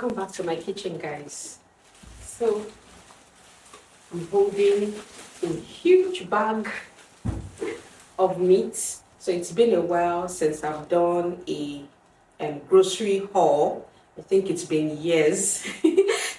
Welcome back to my kitchen, guys. So I'm holding a huge bag of meat. So it's been a while since I've done a grocery haul. I think it's been years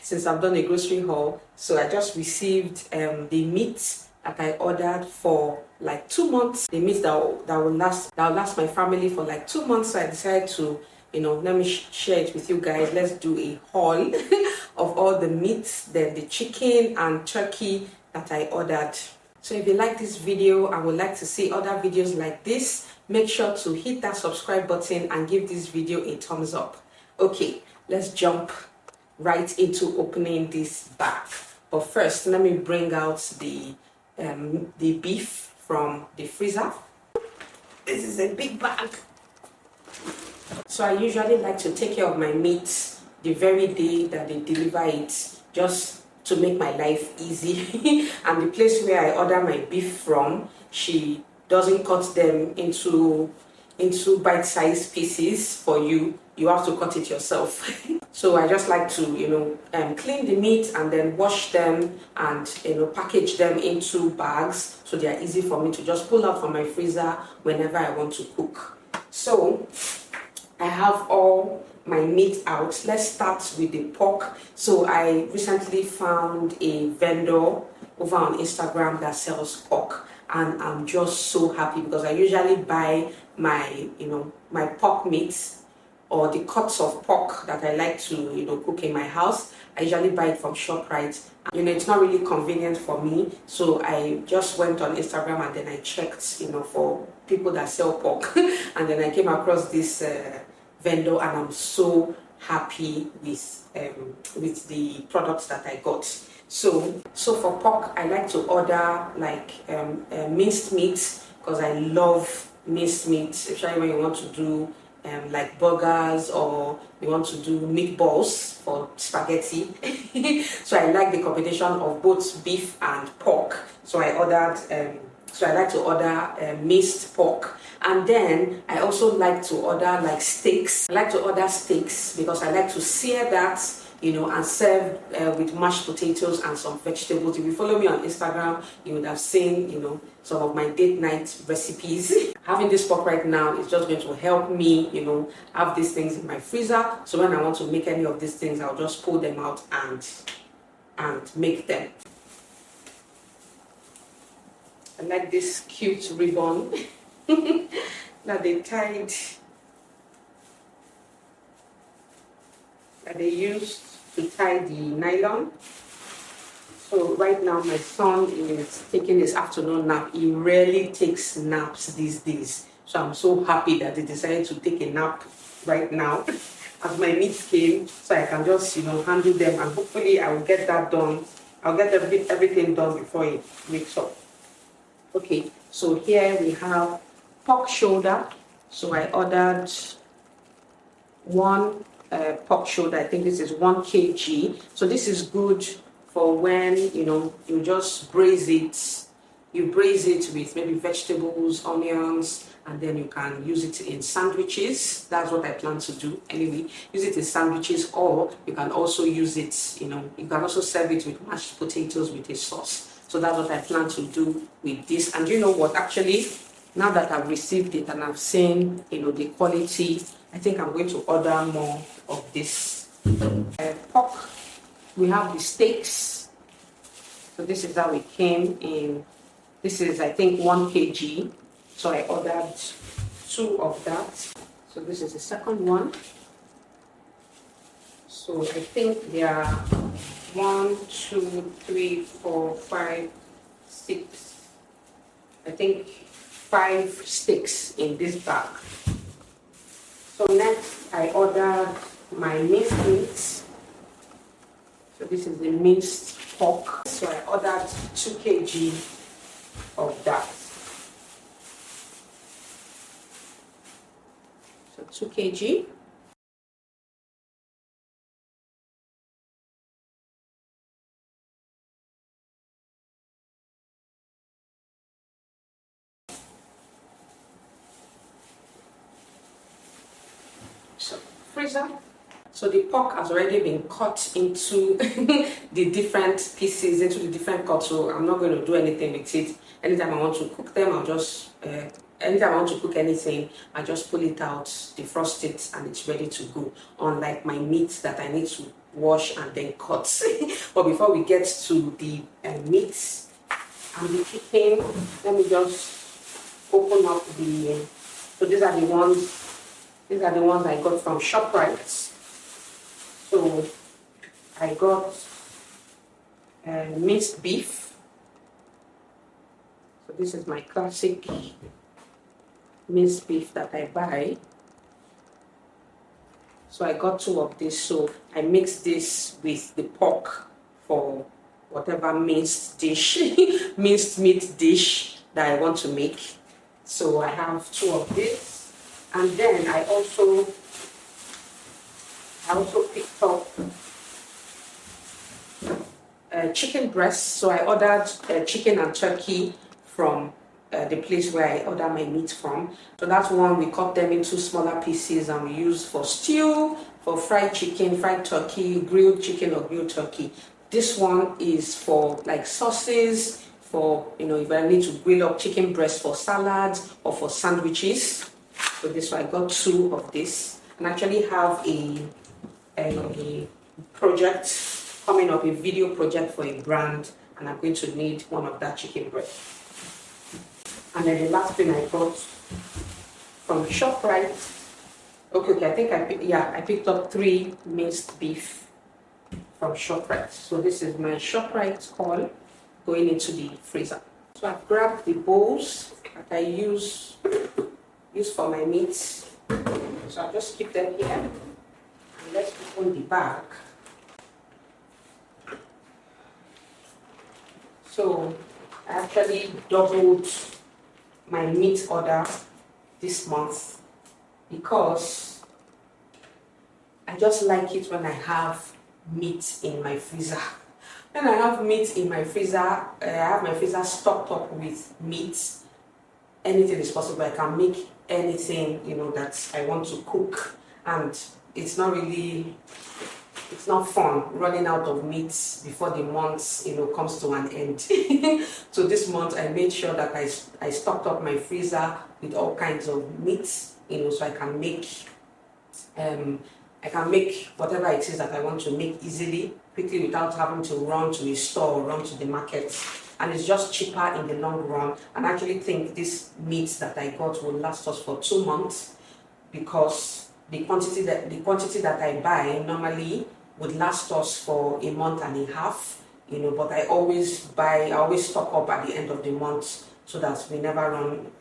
since I've done a grocery haul. So I just received the meat that I ordered for like 2 months. The meat that will last my family for like 2 months. So I decided to, let me share it with you guys. Let's do a haul of all the meats, then the chicken and turkey that I ordered. So if you like this video and would like to see other videos like this, make sure to hit that subscribe button and give this video a thumbs up. Okay, let's jump right into opening this bag. But first, let me bring out the beef from the freezer. This is a big bag. So I usually like to take care of my meat the very day that they deliver it, just to make my life easy. And the place where I order my beef from, she doesn't cut them into bite-sized pieces for you. You have to cut it yourself. So I just like to, clean the meat and then wash them and, package them into bags so they are easy for me to just pull out from my freezer whenever I want to cook. So I have all my meat out. Let's start with the pork. So I recently found a vendor over on Instagram that sells pork, and I'm just so happy because I usually buy my my pork meats or the cuts of pork that I like to cook in my house. I usually buy it from ShopRite. It's not really convenient for me, so I just went on Instagram and then I checked for people that sell pork and then I came across this vendor, and I'm so happy with the products that I got. So for pork, I like to order like minced meat because I love minced meat, especially when you want to do like burgers or you want to do meatballs for spaghetti. So I like the combination of both beef and pork. So I like to order minced pork. And then I also like to order like steaks. I like to order steaks because I like to sear that, and serve with mashed potatoes and some vegetables. If you follow me on Instagram, you would have seen, some of my date night recipes. Having this pork right now is just going to help me, have these things in my freezer. So when I want to make any of these things, I'll just pull them out and make them. I like this cute ribbon that they used to tie the nylon. So right now my son is taking his afternoon nap. He rarely takes naps these days. So I'm so happy that they decided to take a nap right now as my meat came, so I can just handle them, and hopefully I will get that done. I'll get everything done before he wakes up. Okay, so here we have pork shoulder. So I ordered one pork shoulder. I think this is 1 kg. So this is good for when you just braise it. You braise it with maybe vegetables, onions, and then you can use it in sandwiches. That's what I plan to do anyway. Use it in sandwiches, or you can also use it, you can also serve it with mashed potatoes with a sauce. So that's what I plan to do with this. And you know what, actually, now that I've received it and I've seen the quality, I think I'm going to order more of this. Pork, we have the steaks. So this is how it came in. This is, I think, 1 kg. So I ordered 2 of that. So this is the second one. So I think there are 1, 2, 3, 4, 5, 6. I think 5 steaks in this bag. So next I ordered my minced meat. So this is the minced pork. So I ordered 2 kg of that. So 2 kg. So freezer. So the pork has already been cut into the different pieces, into the different cuts. So I'm not going to do anything with it. Anytime I want to cook them, I'll just, anytime I want to cook anything, I just pull it out, defrost it, and it's ready to go. Unlike my meat that I need to wash and then cut. But before we get to the meat and the chicken, let me just open up the, so these are the ones I got from ShopRite. So I got minced beef. So this is my classic minced beef that I buy. So I got 2 of this. So I mix this with the pork for whatever minced dish, minced meat dish that I want to make. So I have 2 of this. And then I also picked up chicken breast. So I ordered chicken and turkey from the place where I order my meat from. So that's one, we cut them into smaller pieces and we use for stew, for fried chicken, fried turkey, grilled chicken or grilled turkey. This one is for like sauces, for, you know, if I need to grill up chicken breast for salads or for sandwiches. So this one, I got 2 of this. And actually have a project coming up, a video project for a brand, and I'm going to need one of that chicken breast. And then the last thing I got from ShopRite. Okay, I think I picked up 3 minced beef from ShopRite. So this is my ShopRite haul going into the freezer. So I've grabbed the bowls that I use for my meats. So I'll just keep them here. And let's open the bag. So I actually doubled my meat order this month because I just like it when I have meat in my freezer. When I have meat in my freezer, I have my freezer stocked up with meat. Anything is possible. I can make anything, you know, that I want to cook, and it's not fun running out of meat before the month, you know, comes to an end. So this month I made sure that I stocked up my freezer with all kinds of meat, you know, so I can make whatever it is that I want to make easily, quickly, without having to run to a store or run to the market. And it's just cheaper in the long run. And I actually think this meat that I got will last us for 2 months, because the quantity that I buy normally would last us for a month and a half, you know, but I always stock up at the end of the month so that we never run,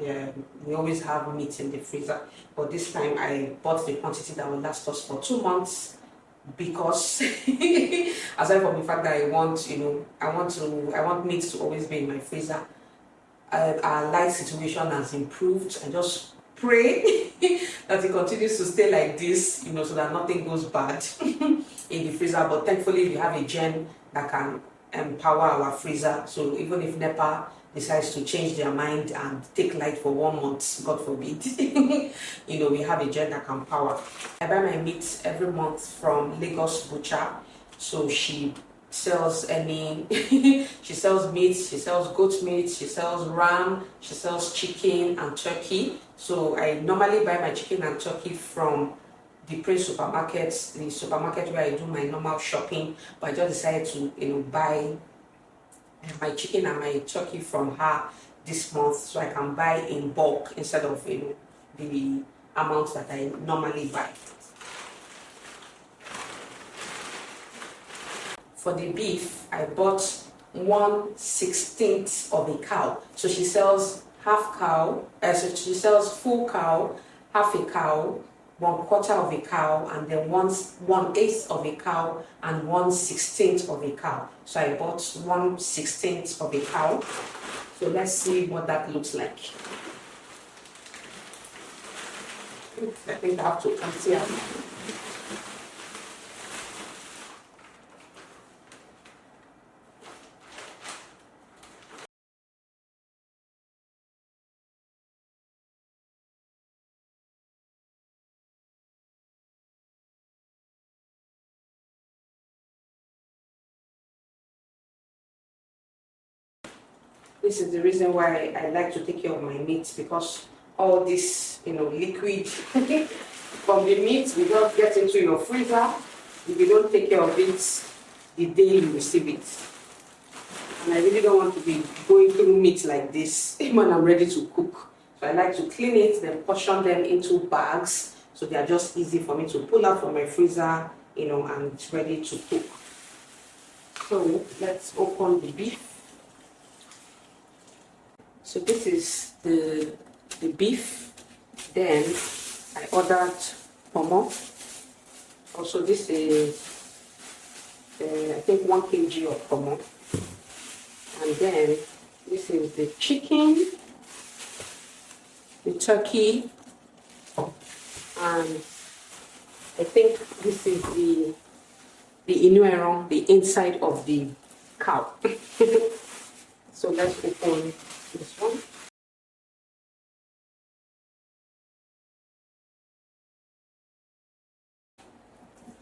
we always have meat in the freezer. But this time I bought the quantity that will last us for 2 months, because aside from the fact that I want meat to always be in my freezer. Our life situation has improved, and just pray that it continues to stay like this, you know, so that nothing goes bad in the freezer. But thankfully we have a gen that can empower our freezer, so even if NEPA decides to change their mind and take light for 1 month, God forbid, you know, we have a gen that can power. I buy my meat every month from Lagos Butcher. So she sells she sells meat, she sells goat meat, she sells ram, she sells chicken and turkey. So I normally buy my chicken and turkey from the Prince supermarkets, the supermarket where I do my normal shopping. But I just decided to, you know, buy my chicken and my turkey from her this month, so I can buy in bulk instead of, you know, the amount that I normally buy. For the beef, I bought 1/16 of a cow. So she sells half cow, so she sells full cow, half a cow, 1/4 of a cow, and then 1/8 of a cow, and 1/16 of a cow. So I bought 1/16 of a cow. So let's see what that looks like. I think I have to empty out. This is the reason why I like to take care of my meat, because all this, liquid from the meat will just get into your freezer if you don't take care of it the day you receive it. And I really don't want to be going through meat like this when I'm ready to cook. So I like to clean it, then portion them into bags, so they are just easy for me to pull out from my freezer, and it's ready to cook. So let's open the beef. So this is the beef. Then I ordered pomo. Also, this is I think 1 kg of pomo. And then this is the chicken, the turkey, and I think this is the inueron, the inside of the cow. So let's open this one.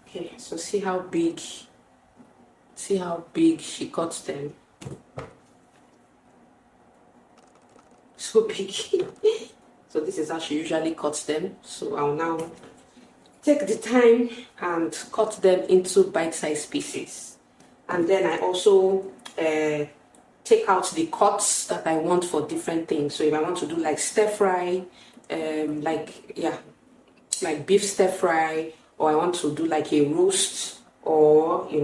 Okay, so see how big she cuts them. So big. So this is how she usually cuts them. So I'll now take the time and cut them into bite-sized pieces. And then I also take out the cuts that I want for different things. So if I want to do like stir fry, like beef stir fry, or I want to do like a roast, or I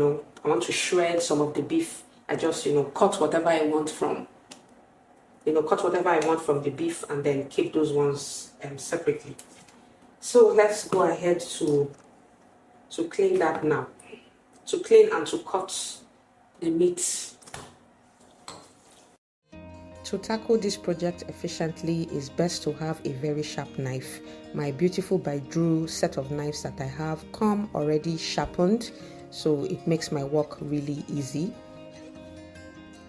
want to shred some of the beef, I just cut whatever I want from the beef, and then keep those ones separately. So let's go ahead to clean that now. To clean and to cut the meat. To tackle this project efficiently, is best to have a very sharp knife. My Beautiful by Drew set of knives that I have come already sharpened, so it makes my work really easy.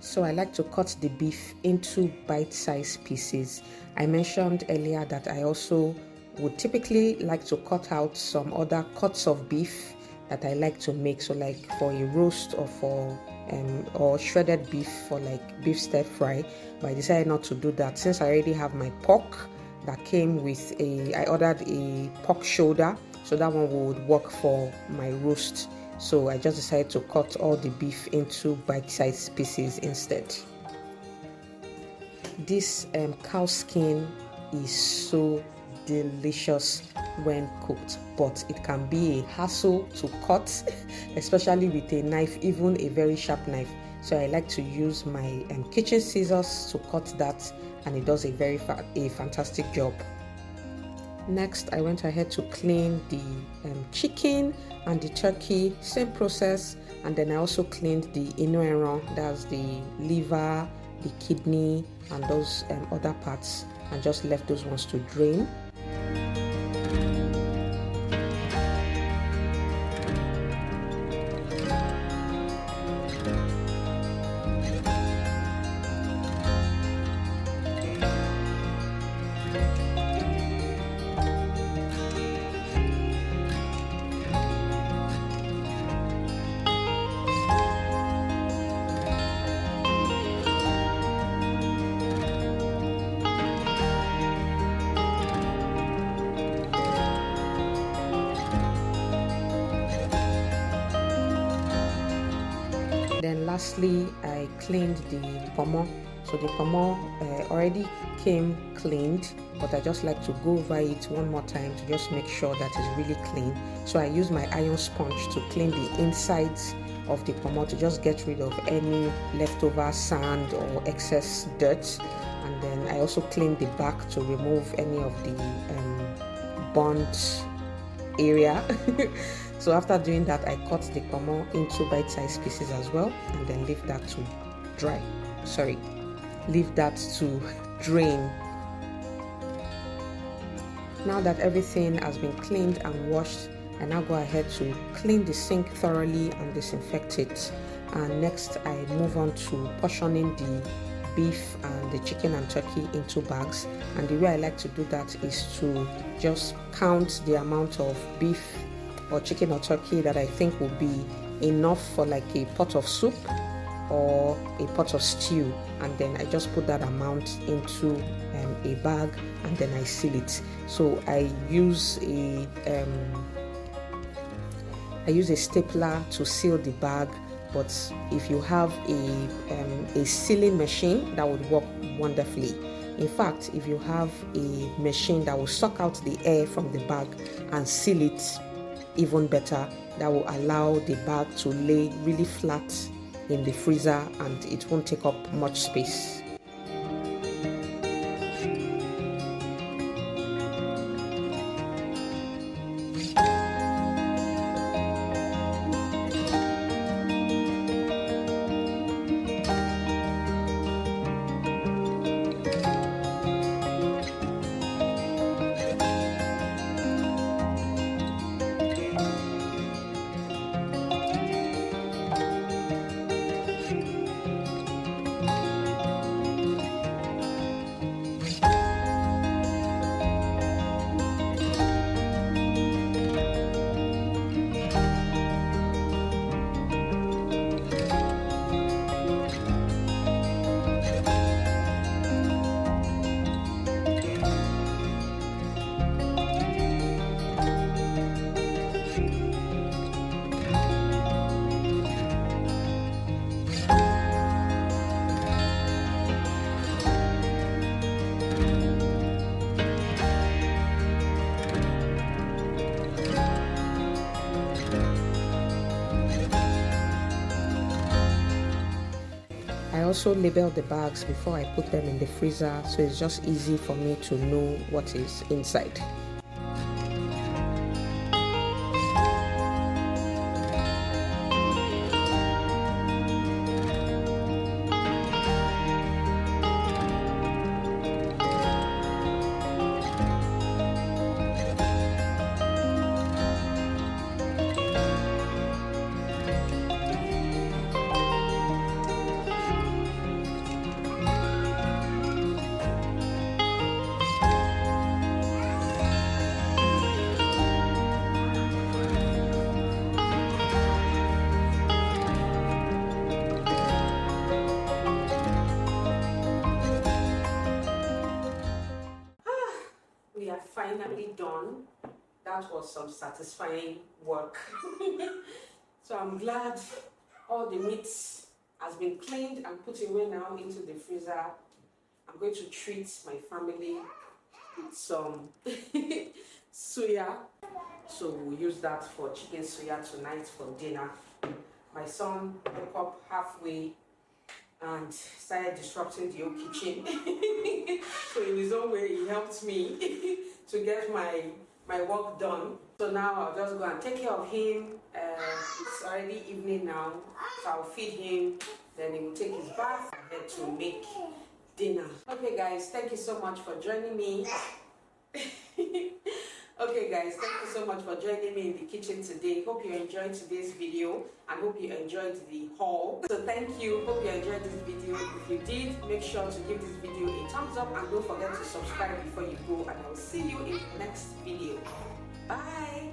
So I like to cut the beef into bite-sized pieces. I mentioned earlier that I also would typically like to cut out some other cuts of beef that I like to make, so like for a roast or for or shredded beef for like beef stir fry, but I decided not to do that since I already have my pork that came with I ordered a pork shoulder, so that one would work for my roast. So I just decided to cut all the beef into bite-sized pieces instead. This cow skin is so delicious when cooked, but it can be a hassle to cut, especially with a knife, even a very sharp knife. So I like to use my kitchen scissors to cut that, and it does a fantastic job. Next, I went ahead to clean the chicken and the turkey, same process, and then I also cleaned the inueron, that's the liver, the kidney, and those other parts, and just left those ones to drain. Then lastly, I cleaned the pomo. So the pomo already came cleaned, but I just like to go over it one more time to just make sure that it's really clean. So I use my iron sponge to clean the insides of the pomo to just get rid of any leftover sand or excess dirt. And then I also clean the back to remove any of the burnt area. So after doing that, I cut the pomo into bite-sized pieces as well, and then leave that to drain. Now that everything has been cleaned and washed, I now go ahead to clean the sink thoroughly and disinfect it. And next, I move on to portioning the beef and the chicken and turkey into bags. And the way I like to do that is to just count the amount of beef or chicken or turkey that I think will be enough for like a pot of soup. or a pot of stew, and then I just put that amount into a bag, and then I seal it. So I use a stapler to seal the bag, but if you have a sealing machine, that would work wonderfully. In fact, if you have a machine that will suck out the air from the bag and seal it even better, that will allow the bag to lay really flat in the freezer and it won't take up much space. I also label the bags before I put them in the freezer, so it's just easy for me to know what is inside. We are finally done. That was some satisfying work. So I'm glad all the meats has been cleaned and put away now into the freezer. I'm going to treat my family with some suya. So we'll use that for chicken suya tonight for dinner. My son woke up halfway and started disrupting the whole kitchen. So in his own way, he helped me to get my work done. So now I'll just go and take care of him. It's already evening now, so I'll feed him, then he will take his bath and head to make dinner. Okay guys, thank you so much for joining me. Okay guys, thank you so much for joining me in the kitchen today. Hope you enjoyed today's video and hope you enjoyed the haul. So thank you, hope you enjoyed this video. If you did, make sure to give this video a thumbs up and don't forget to subscribe before you go, and I'll see you in the next video. Bye.